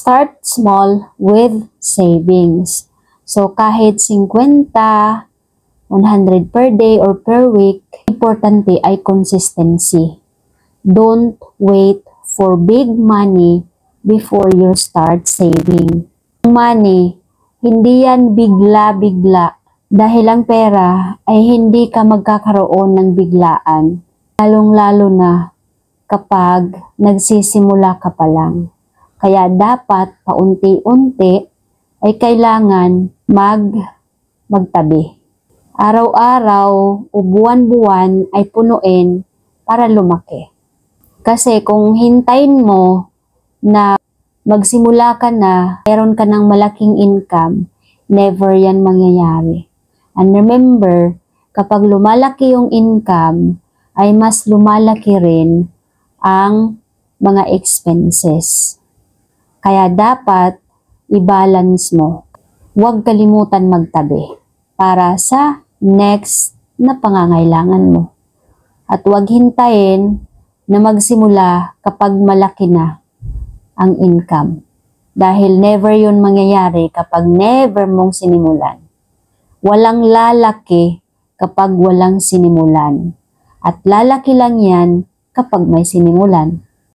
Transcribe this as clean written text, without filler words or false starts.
Start small with savings. So kahit 50, 100 per day or per week, importante ay consistency. Don't wait for big money before you start saving. Money, hindi yan bigla-bigla. Dahil ang pera ay hindi ka magkakaroon ng biglaan. Lalong-lalo na kapag nagsisimula ka pa lang. Kaya dapat paunti-unti ay kailangan magtabi. Araw-araw o buwan-buwan ay punuin para lumaki. Kasi kung hintayin mo na magsimula ka na, meron ka ng malaking income, never yan mangyayari. And remember, kapag lumalaki yung income, ay mas lumalaki rin ang mga expenses. Kaya dapat i-balance mo. Huwag kalimutan magtabi para sa next na pangangailangan mo. At huwag hintayin na magsimula kapag malaki na ang income. Dahil never yun mangyayari kapag never mong sinimulan. Walang lalaki kapag walang sinimulan. At lalaki lang yan kapag may sinimulan.